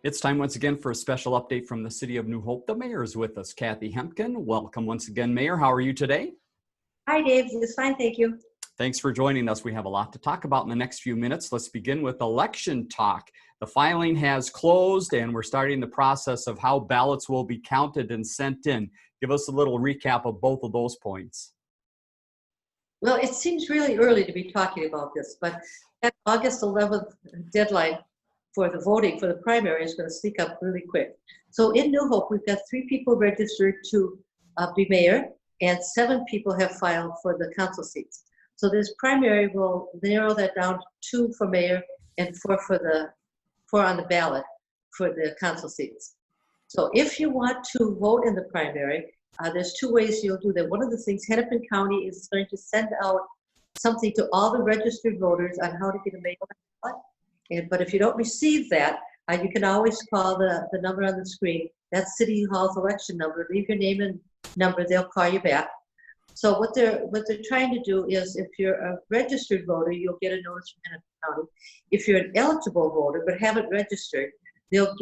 It's time once again for a special update from the City of New Hope. The mayor is with us, Kathi Hemken. Welcome once again, Mayor. How are you today? Hi, Dave. It's fine, thank you. Thanks for joining us. We have a lot to talk about in the next few minutes. Let's begin with election talk. The filing has closed and we're starting the process of how ballots will be counted and sent in. Give us a little recap of both of those points. Well, it seems really early to be talking about this, but that August 11th deadline for the voting for the primary is going to sneak up really quick. So in New Hope, we've got 3 people registered to be mayor, and 7 people have filed for the council seats. So this primary will narrow that down to 2 for mayor and 4 on the ballot for the council seats. So if you want to vote in the primary, there's 2 ways you'll do that. One of the things, Hennepin County is going to send out something to all the registered voters on how to get a mail ballot. But if you don't receive that, you can always call the number on the screen. That's City Hall's election number. Leave your name and number. They'll call you back. So what they're trying to do is, if you're a registered voter, you'll get a notice from Hennepin County. If you're an eligible voter but haven't registered, they'll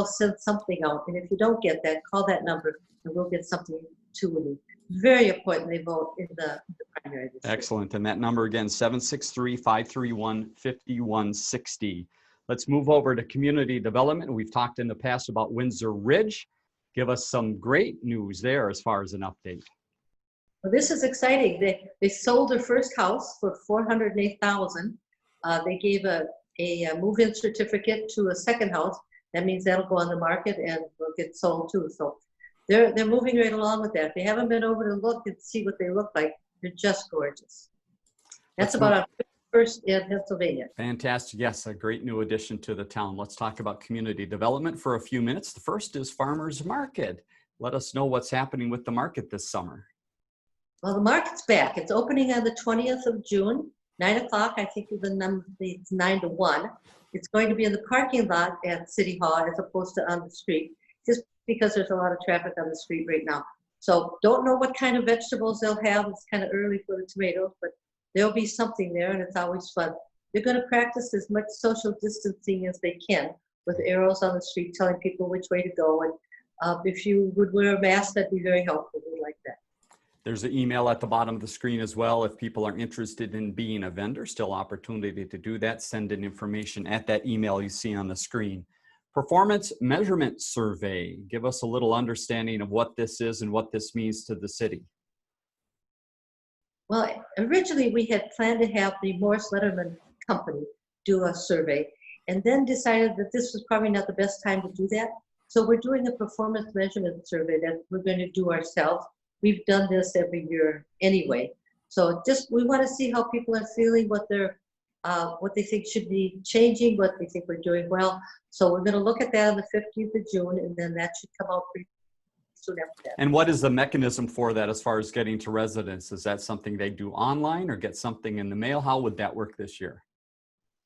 send something out. And if you don't get that, call that number and we'll get something to you. Very important they vote in the primary this year. Excellent. And that number again, 763-531-5160. Let's move over to community development. We've talked in the past about Windsor Ridge. Give us some great news there as far as an update. Well, this is exciting. They sold their first house for $408,000. They gave a move-in certificate to a second house. That means that'll go on the market and will get sold too. So they're moving right along with that. If you haven't been over to look and see what they look like, they're just gorgeous. That's about our first in Pennsylvania. Fantastic. Yes, a great new addition to the town. Let's talk about community development for a few minutes. The first is Farmers Market. Let us know what's happening with the market this summer. Well, the market's back. It's opening on the 20th of June, 9 o'clock. I think the number is 9 to 1. It's going to be in the parking lot at City Hall as opposed to on the street, just because there's a lot of traffic on the street right now. So don't know what kind of vegetables they'll have. It's kind of early for the tomatoes, but there'll be something there and it's always fun. They're going to practice as much social distancing as they can with arrows on the street telling people which way to go. And if you would wear a mask, that'd be very helpful. We like that. There's an email at the bottom of the screen as well. If people are interested in being a vendor, still opportunity to do that. Send in information at that email you see on the screen. Performance measurement survey. Give us a little understanding of what this is and what this means to the city. Well, originally we had planned to have the Morris Letterman Company do a survey and then decided that this was probably not the best time to do that. So we're doing a performance measurement survey that we're going to do ourselves. We've done this every year anyway. So we want to see how people are feeling, what they think should be changing, what they think we're doing well. So we're going to look at that on the 15th of June, and then that should come out pretty soon after that. And what is the mechanism for that as far as getting to residents? Is that something they do online or get something in the mail? How would that work this year?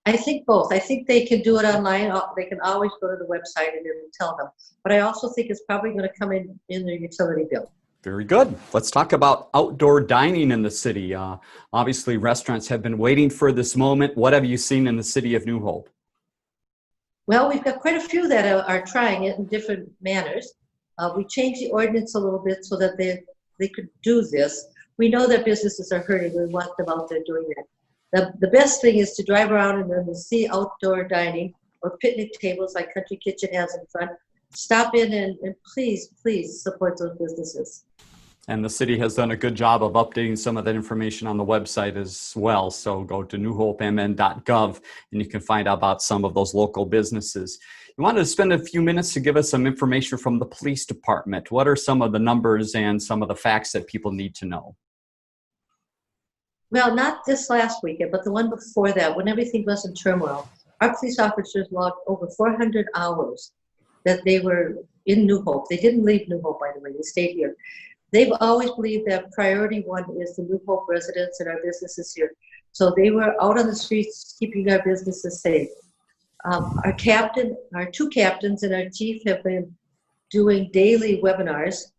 I think both. I think they can do it online. They can always go to the website and it'll tell them. But I also think it's probably going to come in their utility bill. Very good. Let's talk about outdoor dining in the city. Obviously, restaurants have been waiting for this moment. What have you seen in the city of New Hope? Well, we've got quite a few that are trying it in different manners. We changed the ordinance a little bit so that they could do this. We know that businesses are hurting. We want them out there doing that. The best thing is to drive around and then see outdoor dining or picnic tables like Country Kitchen has in front. Stop in and please support those businesses. And the city has done a good job of updating some of that information on the website as well. So go to newhopemn.gov and you can find out about some of those local businesses. You wanted to spend a few minutes to give us some information from the police department. What are some of the numbers and some of the facts that people need to know? Well, not this last weekend, but the one before that, when everything was in turmoil, our police officers logged over 400 hours that they were in New Hope. They didn't leave New Hope, by the way. They stayed here. They've always believed that priority one is the New Hope residents and our businesses here. So they were out on the streets keeping our businesses safe. Our 2 captains and our chief have been doing daily webinars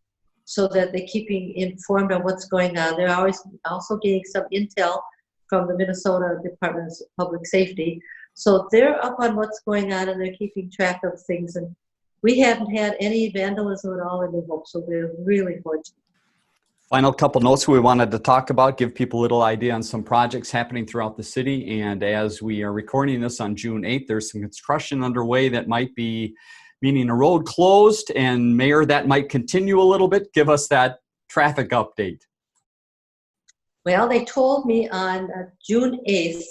so that they're keeping informed on what's going on. They're always also getting some intel from the Minnesota Department of Public Safety So they're up on what's going on and they're keeping track of things. And we haven't had any vandalism at all in New Hope, so we're really fortunate. Final couple notes we wanted to talk about, give people a little idea on some projects happening throughout the city. And as we are recording this on June 8th, there's some construction underway that might be meaning a road closed. And Mayor, that might continue a little bit. Give us that traffic update. Well, they told me on June 8th,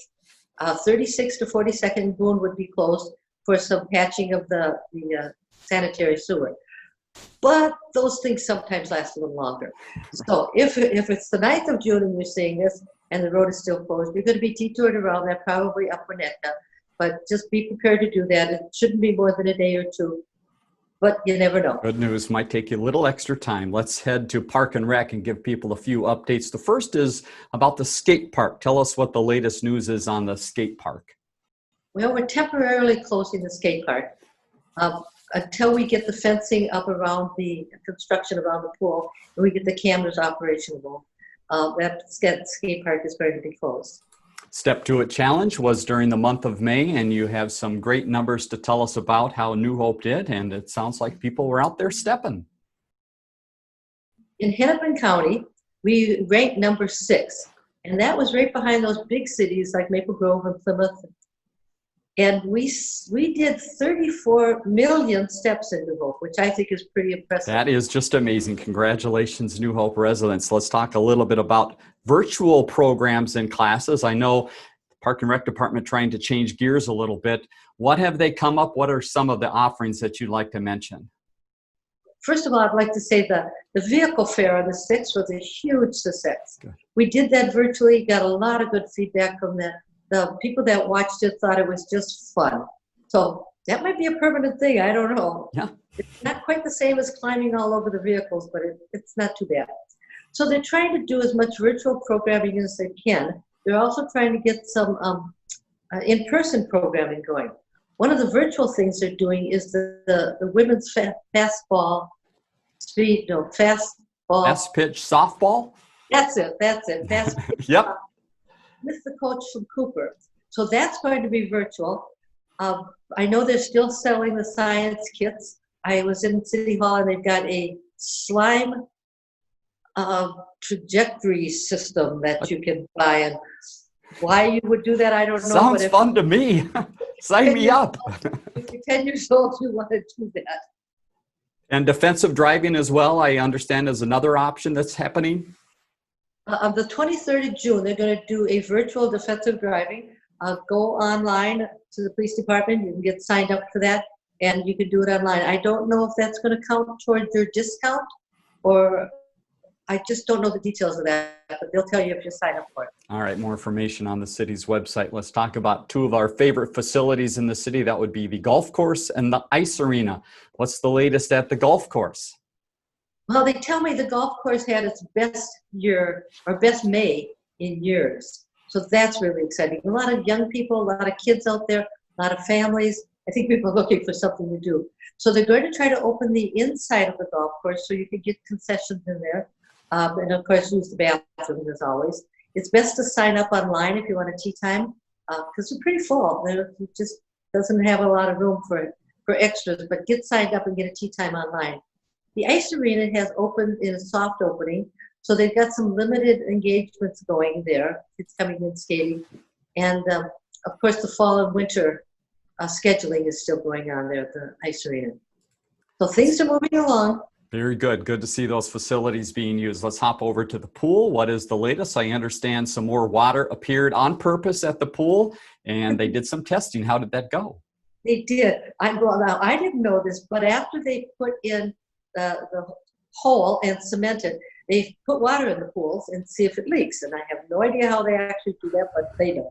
36 to 42nd Boone would be closed for some patching of the sanitary sewer. But those things sometimes last a little longer. So if it's the 9th of June and you're seeing this and the road is still closed, you're going to be detoured around that, probably up Winnetka. But just be prepared to do that. It shouldn't be more than a day or two, but you never know. Good news, might take you a little extra time. Let's head to Park and Rec and give people a few updates. The first is about the skate park. Tell us what the latest news is on the skate park. Well, we're temporarily closing the skate park until we get the fencing up around the construction around the pool and we get the cameras operational. That skate park is going to be closed. Step to It Challenge was during the month of May, and you have some great numbers to tell us about how New Hope did, and it sounds like people were out there stepping. In Hennepin County, we ranked number 6, and that was right behind those big cities like Maple Grove and Plymouth. And we did 34 million steps in New Hope, which I think is pretty impressive. That is just amazing. Congratulations, New Hope residents. Let's talk a little bit about virtual programs and classes. I know the Park and Rec Department trying to change gears a little bit. What have they come up? What are some of the offerings that you'd like to mention? First of all, I'd like to say the vehicle fair on the 6th was a huge success. Good. We did that virtually, got a lot of good feedback from that. The people that watched it thought it was just fun. So that might be a permanent thing. I don't know. Yeah. It's not quite the same as climbing all over the vehicles, but it's not too bad. So they're trying to do as much virtual programming as they can. They're also trying to get some in-person programming going. One of the virtual things they're doing is the women's fastball, fastball. Fast pitch softball? That's it. Fast pitch. Yep. With the coach from Cooper. So that's going to be virtual. I know they're still selling the science kits. I was in City Hall and they've got a slime trajectory system that you can buy. And why you would do that, I don't know. Sounds fun to me. Sign me up. If you're 10 years old, you want to do that. And defensive driving as well, I understand, is another option that's happening. On the 23rd of June, they're going to do a virtual defensive driving. Go online to the police department. You can get signed up for that, and you can do it online. I don't know if that's going to count towards your discount, or I just don't know the details of that, but they'll tell you if you sign up for it. All right, more information on the city's website. Let's talk about two of our favorite facilities in the city. That would be the golf course and the ice arena. What's the latest at the golf course? Well, they tell me the golf course had its best year, or best May in years. So that's really exciting. A lot of young people, a lot of kids out there, a lot of families. I think people are looking for something to do. So they're going to try to open the inside of the golf course so you can get concessions in there. And of course, use the bathrooms as always. It's best to sign up online if you want a tea time, because they're pretty full. It just doesn't have a lot of room for extras, but get signed up and get a tea time online. The ice arena has opened in a soft opening, so they've got some limited engagements going there. It's coming in skating. And of course, the fall and winter scheduling is still going on there at the ice arena. So things are moving along. Very good. Good to see those facilities being used. Let's hop over to the pool. What is the latest? I understand some more water appeared on purpose at the pool, and they did some testing. How did that go? They did. Now, I didn't know this, but after they put in the hole and cement it, they put water in the pools and see if it leaks. And I have no idea how they actually do that, but they don't.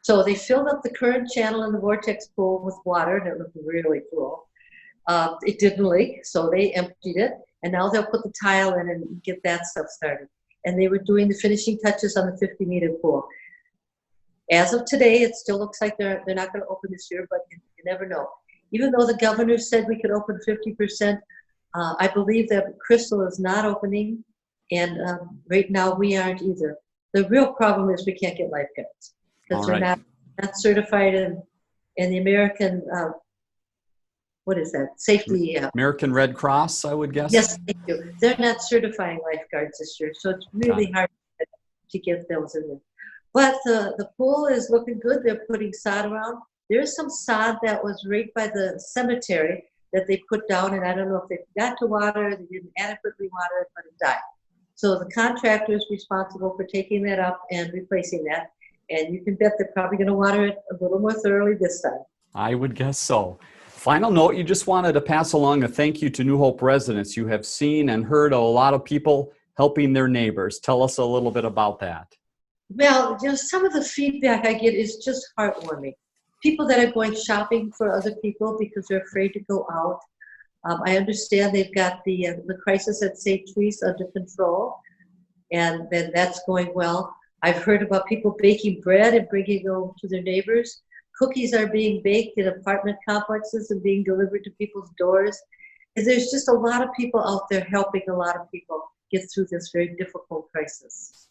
So they filled up the current channel in the Vortex Pool with water, and it looked really cool. It didn't leak, so they emptied it, and now they'll put the tile in and get that stuff started. And they were doing the finishing touches on the 50-meter pool. As of today, it still looks like they're not going to open this year, but you never know. Even though the governor said we could open 50%, I believe that Crystal is not opening, and right now we aren't either. The real problem is we can't get lifeguards because they're not certified, and and the American, what is that, safety? American Red Cross, I would guess. Yes, thank you. They're not certifying lifeguards this year, so it's really hard to get those in there. But the pool is looking good. They're putting sod around. There's some sod that was right by the cemetery that they put down, and I don't know if they forgot to water, they didn't adequately water it, but it died. So the contractor is responsible for taking that up and replacing that. And you can bet they're probably going to water it a little more thoroughly this time. I would guess so. Final note, you just wanted to pass along a thank you to New Hope residents. You have seen and heard a lot of people helping their neighbors. Tell us a little bit about that. Well, some of the feedback I get is just heartwarming. People that are going shopping for other people because they're afraid to go out. I understand they've got the crisis at St. Therese under control, and then that's going well. I've heard about people baking bread and bringing it over to their neighbors. Cookies are being baked in apartment complexes and being delivered to people's doors. And there's just a lot of people out there helping a lot of people get through this very difficult crisis.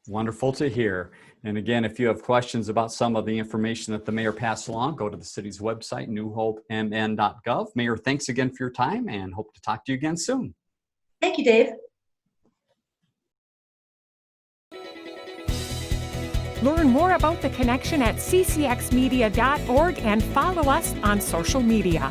Wonderful to hear. And again, if you have questions about some of the information that the mayor passed along, go to the city's website, newhopemn.gov. Mayor, thanks again for your time and hope to talk to you again soon. Thank you, Dave. Learn more about The Connection at ccxmedia.org and follow us on social media.